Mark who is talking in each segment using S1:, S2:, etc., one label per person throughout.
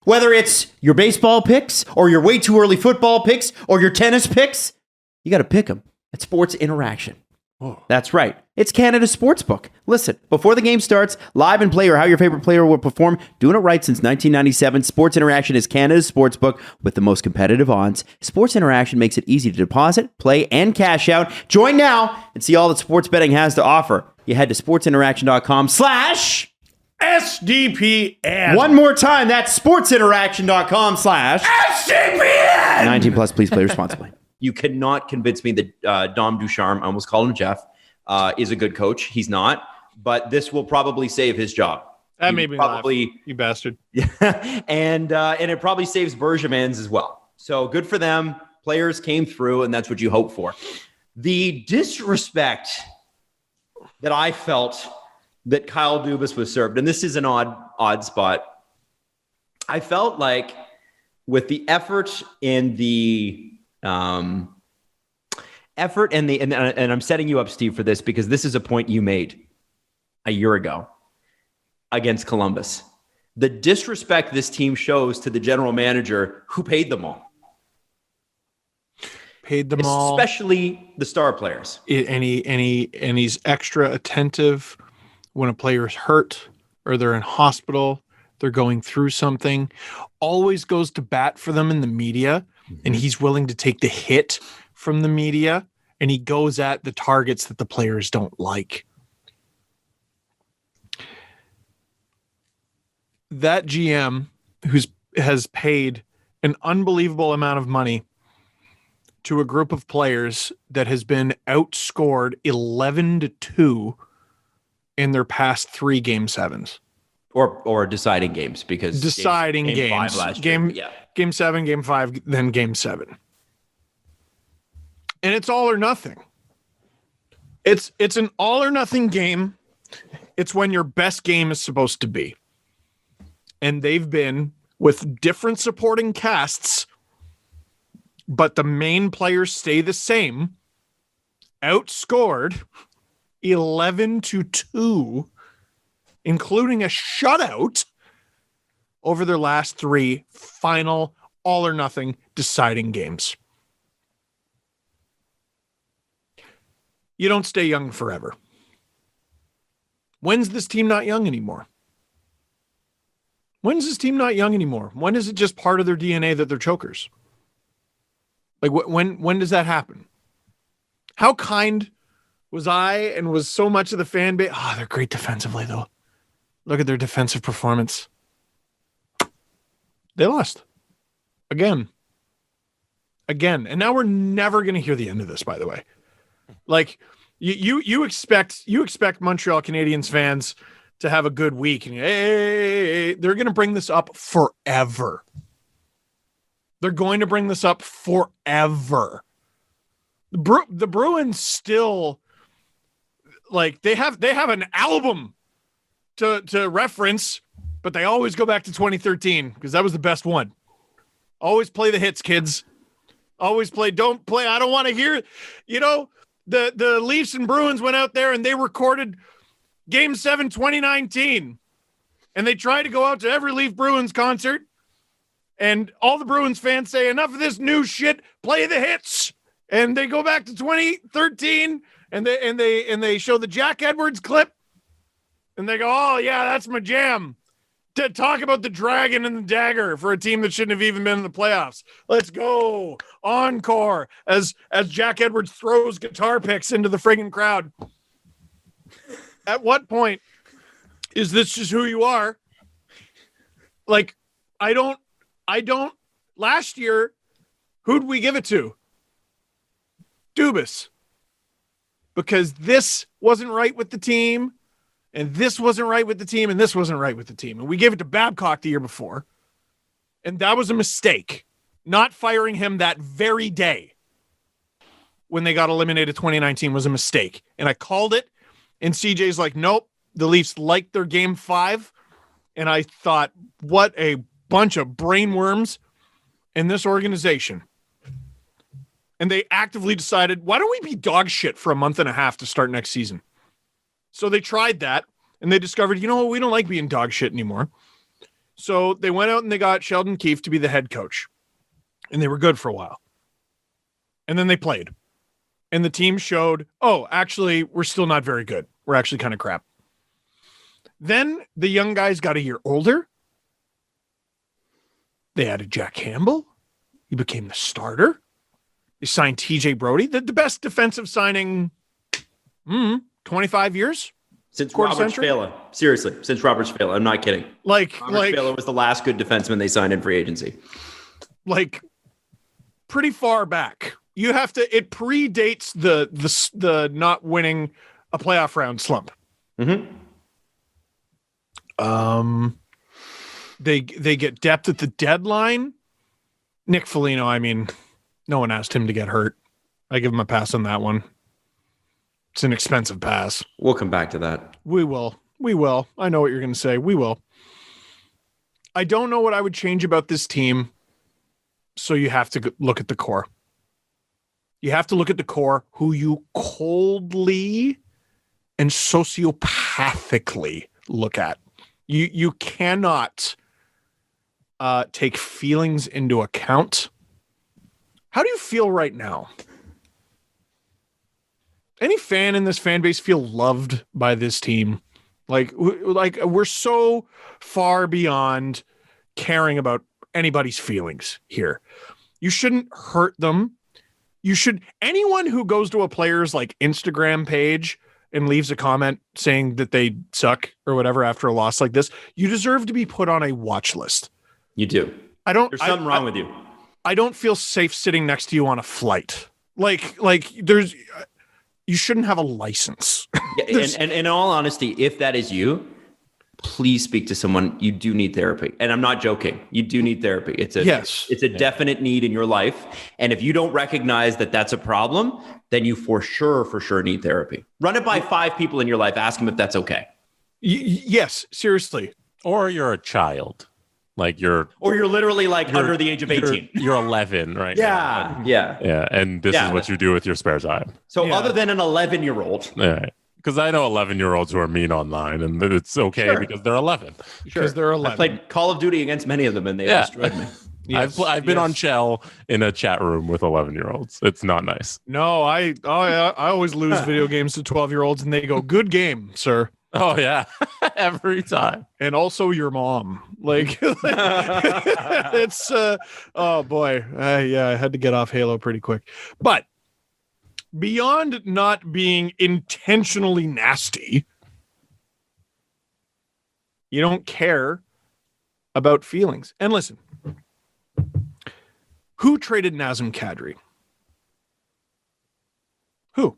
S1: Whether it's your baseball picks or your way too early football picks or your tennis picks, you got to pick them at Sports Interaction.
S2: Whoa.
S1: That's right. It's Canada's sportsbook. Listen, before the game starts, live and play or how your favorite player will perform, doing it right since 1997, Sports Interaction is Canada's sportsbook with the most competitive odds. Sports Interaction makes it easy to deposit, play, and cash out. Join now and see all that sports betting has to offer. You head to sportsinteraction.com/SDPN. One more time, that's sportsinteraction.com/SDPN. 19 plus, please play responsibly. You cannot convince me that Dom Ducharme, I almost called him Jeff, is a good coach. He's not, but this will probably save his job.
S2: That made me probably laugh, you bastard.
S1: and it probably saves Bergevin's as well. So good for them. Players came through, and that's what you hope for. The disrespect that I felt that Kyle Dubas was served, and this is an odd spot. I felt like with the effort and the and I'm setting you up, Steve, for this because this is a point you made a year ago against Columbus. The disrespect this team shows to the general manager who paid them all. Especially the star players.
S2: And he's extra attentive when a player's hurt or they're in hospital, they're going through something. Always goes to bat for them in the media. And he's willing to take the hit from the media, and he goes at the targets that the players don't like. That GM has paid an unbelievable amount of money to a group of players that has been outscored 11-2 in their past 3 game 7s.
S1: Or deciding games because
S2: deciding games. Game 7, game 5, then game 7. And it's all or nothing. It's an all or nothing game. It's when your best game is supposed to be. And they've been with different supporting casts, but the main players stay the same. Outscored 11-2. Including a shutout over their last 3 final all or nothing deciding games. You don't stay young forever. When's this team not young anymore? When is it just part of their DNA that they're chokers? Like when does that happen? How kind was I and was so much of the fan base? Oh, they're great defensively though. Look at their defensive performance. They lost. Again. And now we're never going to hear the end of this, by the way. Like, you expect Montreal Canadiens fans to have a good week. And hey, they're going to bring this up forever. The Bruins still, like, they have an album to reference, but they always go back to 2013 because that was the best one. Always play the hits, kids. Always play. Don't play. I don't want to hear. You know, the Leafs and Bruins went out there and they recorded Game 7 2019, and they tried to go out to every Leaf Bruins concert, and all the Bruins fans say, "Enough of this new shit. Play the hits." And they go back to 2013, and they show the Jack Edwards clip. And they go, "Oh, yeah, that's my jam. To talk about the dragon and the dagger for a team that shouldn't have even been in the playoffs. Let's go. Encore." As Jack Edwards throws guitar picks into the friggin' crowd. At what point is this just who you are? Like, I don't. Last year, who'd we give it to? Dubas. Because this wasn't right with the team. And this wasn't right with the team, and this wasn't right with the team. And we gave it to Babcock the year before. And that was a mistake. Not firing him that very day when they got eliminated 2019 was a mistake. And I called it, and CJ's like, nope, the Leafs liked their game 5. And I thought, what a bunch of brainworms in this organization. And they actively decided, why don't we be dog shit for a month and a half to start next season? So they tried that, and they discovered, you know what, we don't like being dog shit anymore. So they went out and they got Sheldon Keefe to be the head coach. And they were good for a while. And then they played. And the team showed, oh, actually, we're still not very good. We're actually kind of crap. Then the young guys got a year older. They added Jack Campbell. He became the starter. They signed TJ Brody, the best defensive signing 25 years.
S1: Since Robert Spala. Seriously, since Robert Spala. I'm not kidding. Robert Spala was the last good defenseman they signed in free agency.
S2: Like, pretty far back. You have to, it predates the not winning a playoff round slump.
S1: Mm-hmm.
S2: They get depth at the deadline. Nick Foligno, I mean, no one asked him to get hurt. I give him a pass on that one. It's an expensive pass.
S1: We'll come back to that.
S2: We will. I know what you're going to say. We will. I don't know what I would change about this team. So you have to look at the core. You have to look at the core, who you coldly and sociopathically look at. You cannot take feelings into account. How do you feel right now? Any fan in this fan base feel loved by this team? Like we're so far beyond caring about anybody's feelings here. You shouldn't hurt them. Anyone who goes to a player's like Instagram page and leaves a comment saying that they suck or whatever after a loss like this, you deserve to be put on a watch list.
S1: You do.
S2: There's
S1: something wrong with you.
S2: I don't feel safe sitting next to you on a flight. You shouldn't have a license.
S1: And in all honesty, if that is you, please speak to someone. You do need therapy. And I'm not joking. You do need therapy. It's a definite need in your life. And if you don't recognize that that's a problem, then you for sure need therapy. Run it by 5 people in your life. Ask them if that's okay.
S2: Yes, seriously.
S3: Or you're a child. Or you're
S1: literally under the age of 18.
S3: You're 11, right?
S1: Yeah.
S3: Yeah. And this is what you do with your spare time.
S1: So other than an 11-year-old.
S3: Right. Because I know 11-year-olds who are mean online, and it's okay because they're 11.
S2: Because they're 11.
S1: I played Call of Duty against many of them, and they destroyed me.
S3: Yes, I've been on Shell in a chat room with 11-year-olds. It's not nice.
S2: No, I always lose video games to 12-year-olds, and they go, "Good game, sir."
S3: Oh yeah, every time.
S2: And also your mom. It's oh boy, I had to get off Halo pretty quick, but. Beyond not being intentionally nasty, you don't care about feelings. And listen, who traded Nazem Kadri? Who?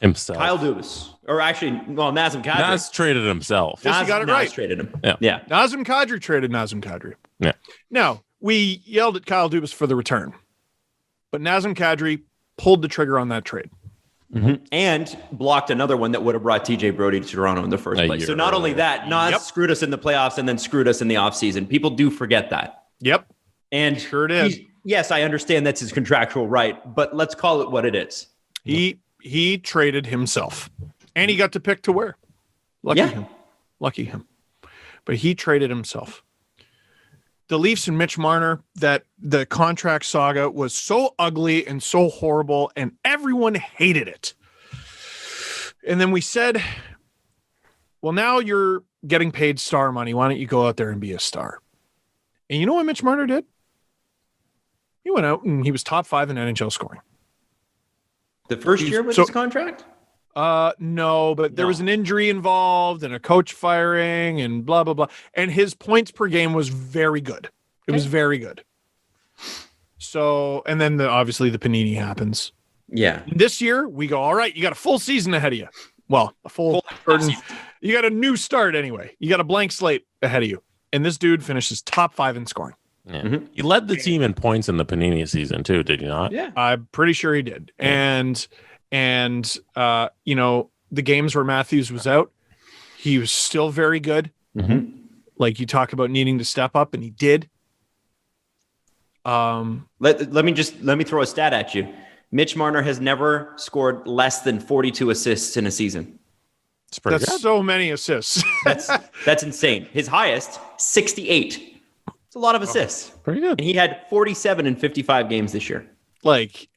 S3: Himself.
S1: Kyle Dubas. Or actually, Nazem Kadri.
S3: Naz traded himself.
S2: Yes, you got it right.
S1: Naz traded him.
S3: Yeah.
S2: Nazem Kadri traded Nazem Kadri.
S3: Yeah.
S2: Now, we yelled at Kyle Dubas for the return, but Nazem Kadri pulled the trigger on that trade.
S1: Mm-hmm. And blocked another one that would have brought TJ Brody to Toronto in the first place. So not only that, Nas screwed us in the playoffs and then screwed us in the offseason. People do forget that.
S2: Yep.
S1: And
S2: sure did.
S1: Yes, I understand that's his contractual right, but let's call it what it is.
S2: He traded himself. And he got to pick to where. Lucky him. But he traded himself. The Leafs and Mitch Marner, that the contract saga was so ugly and so horrible, and everyone hated it. And then we said, well, now you're getting paid star money. Why don't you go out there and be a star? And you know what Mitch Marner did? He went out and he was top 5 in NHL scoring.
S1: The first year with his contract?
S2: No, but there was an injury involved and a coach firing and blah, blah, blah. And his points per game was very good. It was very good. So, and then obviously the Panini happens.
S1: Yeah.
S2: This year we go, all right, you got a full season ahead of you. Well, a full you got a new start anyway. You got a blank slate ahead of you. And this dude finishes top 5 in scoring.
S3: Yeah. Mm-hmm. He led the team in points in the Panini season too, did he not?
S2: Yeah. I'm pretty sure he did. Yeah. And the games where Matthews was out, he was still very good.
S1: Mm-hmm.
S2: Like you talk about needing to step up, and he did.
S1: Let me throw a stat at you. Mitch Marner has never scored less than 42 assists in a season.
S3: pretty
S2: That's
S3: good.
S2: so many assists.
S1: That's insane. His highest, 68. It's a lot of assists.
S3: Pretty good.
S1: And he had 47 in 55 games this year.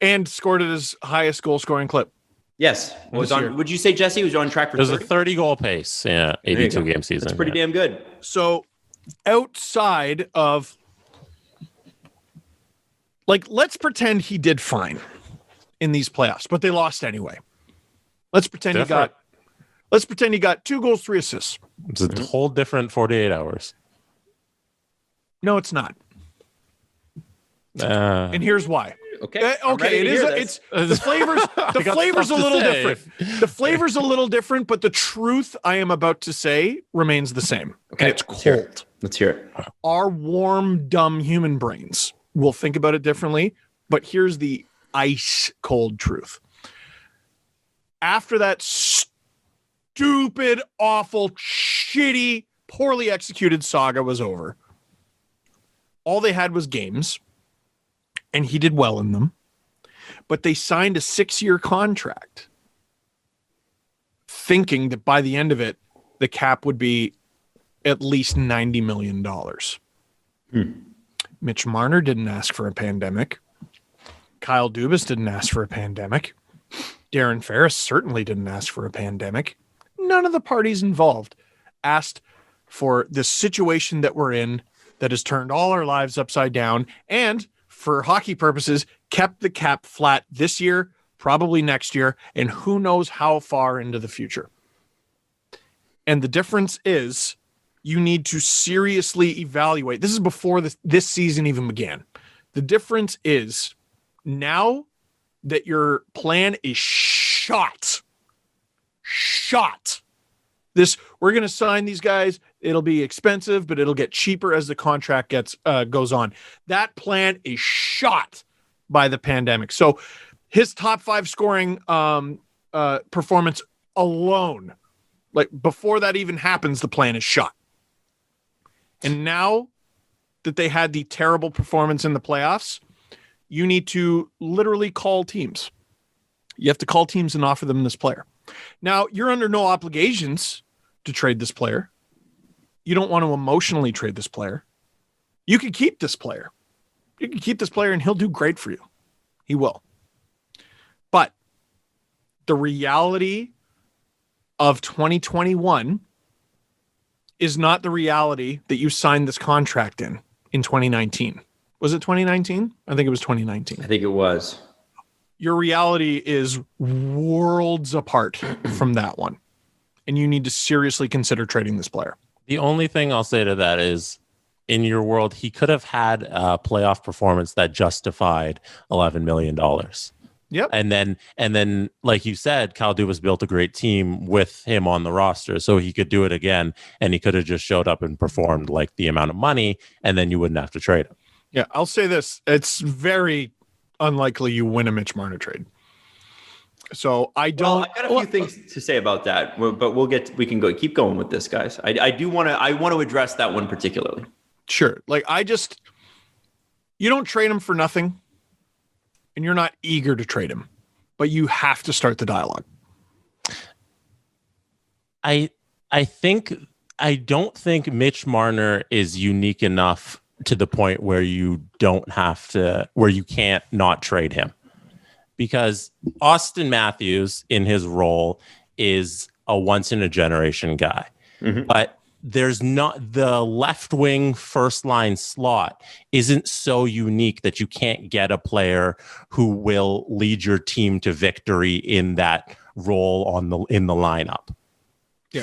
S2: And scored at his highest goal scoring clip.
S1: Yes.
S2: This year.
S1: Would you say, Jesse, was on track for
S3: There's
S1: 30?
S3: a 30 goal pace. Yeah, 82 game season.
S1: That's pretty damn good.
S2: So outside of, like, let's pretend he did fine in these playoffs, but they lost anyway. Let's pretend he got 2 goals, 3 assists.
S3: It's a whole different 48 hours.
S2: No, it's not. And here's why.
S1: Okay.
S2: Okay, it is. It's the flavors. The flavor's a little different. The flavor's a little different, but the truth I am about to say remains the same.
S1: Okay,
S2: And it's cold.
S1: Let's hear it.
S2: Our warm, dumb human brains will think about it differently, but here's the ice cold truth. After that stupid, awful, shitty, poorly executed saga was over, all they had was games. And he did well in them, but they signed a 6-year contract thinking that by the end of it, the cap would be at least $90 million. Mitch Marner didn't ask for a pandemic. Kyle Dubas didn't ask for a pandemic. Darren Ferris certainly didn't ask for a pandemic. None of the parties involved asked for the situation that we're in that has turned all our lives upside down and, for hockey purposes, kept the cap flat this year, probably next year, and who knows how far into the future. And the difference is you need to seriously evaluate. This is before this season even began. The difference is now that your plan is shot. We're going to sign these guys. It'll be expensive, but it'll get cheaper as the contract goes on. That plan is shot by the pandemic. So his top 5 scoring performance alone, like before that even happens, the plan is shot. And now that they had the terrible performance in the playoffs, you need to literally call teams. You have to call teams and offer them this player. Now, you're under no obligations to trade this player. You don't want to emotionally trade this player. You can keep this player. You can keep this player and he'll do great for you. He will. But the reality of 2021 is not the reality that you signed this contract in 2019. Was it 2019? I think it was 2019.
S1: I think it was.
S2: Your reality is worlds apart from that one. And you need to seriously consider trading this player.
S3: The only thing I'll say to that is, in your world, he could have had a playoff performance that justified $11 million.
S2: Yep.
S3: And then, like you said, Kyle Dubas built a great team with him on the roster, so he could do it again, and he could have just showed up and performed like the amount of money, and then you wouldn't have to trade him.
S2: Yeah, I'll say this. It's very unlikely you win a Mitch Marner trade. So I don't.
S1: Well, I got a few things to say about that, but we can keep going with this, guys. I want to address that one particularly.
S2: Sure. Like you don't trade him for nothing, and you're not eager to trade him, but you have to start the dialogue.
S3: I don't think Mitch Marner is unique enough to the point where you can't not trade him, because Austin Matthews in his role is a once in a generation guy, but there's not the left wing first line slot isn't so unique that you can't get a player who will lead your team to victory in that role in the lineup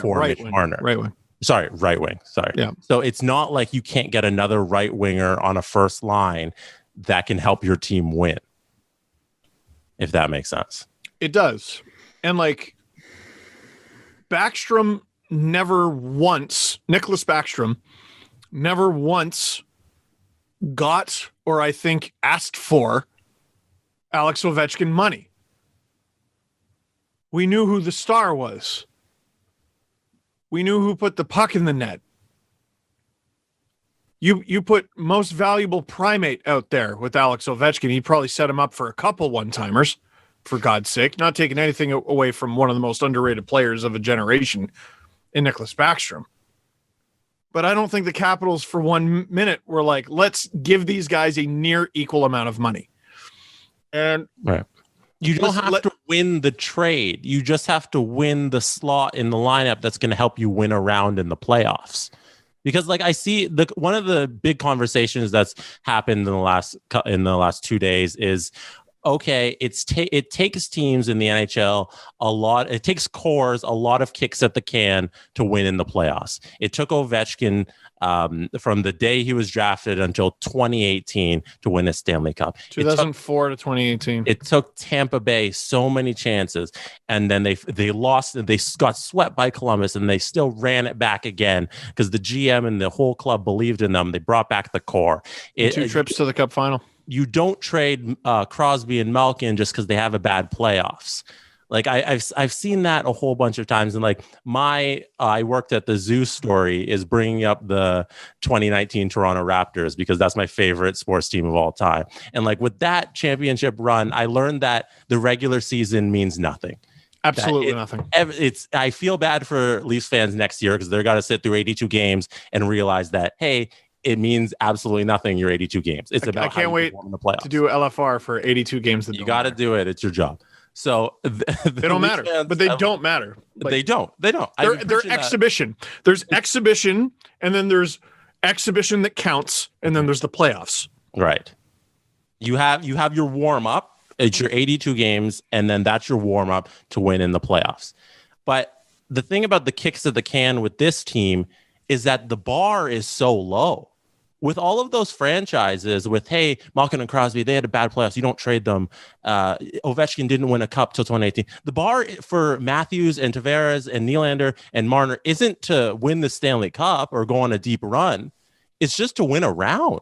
S3: for Mitch Marner.
S2: Right wing.
S3: Sorry, right wing. Sorry.
S2: Yeah.
S3: So it's not like you can't get another right winger on a first line that can help your team win, if that makes sense.
S2: It does. And like Nicholas Backstrom never once got, or I think asked for, Alex Ovechkin money. We knew who the star was. We knew who put the puck in the net. You put most valuable primate out there with Alex Ovechkin. He probably set him up for a couple one-timers for God's sake. Not taking anything away from one of the most underrated players of a generation in Nicholas Backstrom. But I don't think the Capitals for 1 minute were like, let's give these guys a near equal amount of money. And
S3: right. You don't have to win the trade. You just have to win the slot in the lineup that's going to help you win a round in the playoffs. Because like I see one of the big conversations that's happened in the last 2 days is, okay, it takes teams in the NHL a lot. It takes cores a lot of kicks at the can to win in the playoffs. It took Ovechkin from the day he was drafted until 2018 to win a Stanley Cup.
S2: 2004 to 2018.
S3: It took Tampa Bay so many chances, and then they lost, and they got swept by Columbus, and they still ran it back again because the GM and the whole club believed in them. They brought back the core.
S2: 2 trips to the Cup final.
S3: You don't trade Crosby and Malkin just because they have a bad playoffs. Like I've seen that a whole bunch of times, and like I worked at the Zoo story is bringing up the 2019 Toronto Raptors because that's my favorite sports team of all time. And like with that championship run, I learned that the regular season means nothing.
S2: Absolutely nothing.
S3: I feel bad for Leafs fans next year because they're going to sit through 82 games and realize that, hey, it means absolutely nothing. Your 82 games. It's about.
S2: I can't wait to do LFR for 82 games.
S3: You got to do it. It's your job. So
S2: they don't matter, but they don't matter. Like,
S3: they don't.
S2: They're exhibition. There's exhibition, and then there's exhibition that counts, and then there's the playoffs.
S3: Right. You have your warm up. It's your 82 games, and then that's your warm up to win in the playoffs. But the thing about the kicks of the can with this team is that the bar is so low. With all of those franchises, with, hey, Malkin and Crosby, they had a bad playoffs. You don't trade them. Ovechkin didn't win a cup till 2018. The bar for Matthews and Tavares and Nylander and Marner isn't to win the Stanley Cup or go on a deep run. It's just to win a round.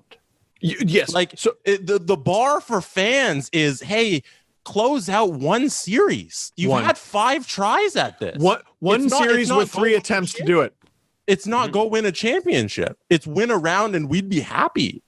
S2: Yes.
S3: Like so the bar for fans is, hey, close out one series. You've had 5 tries at this.
S2: One series with 3 attempts to do it.
S3: It's not go win a championship. It's win a round and we'd be happy.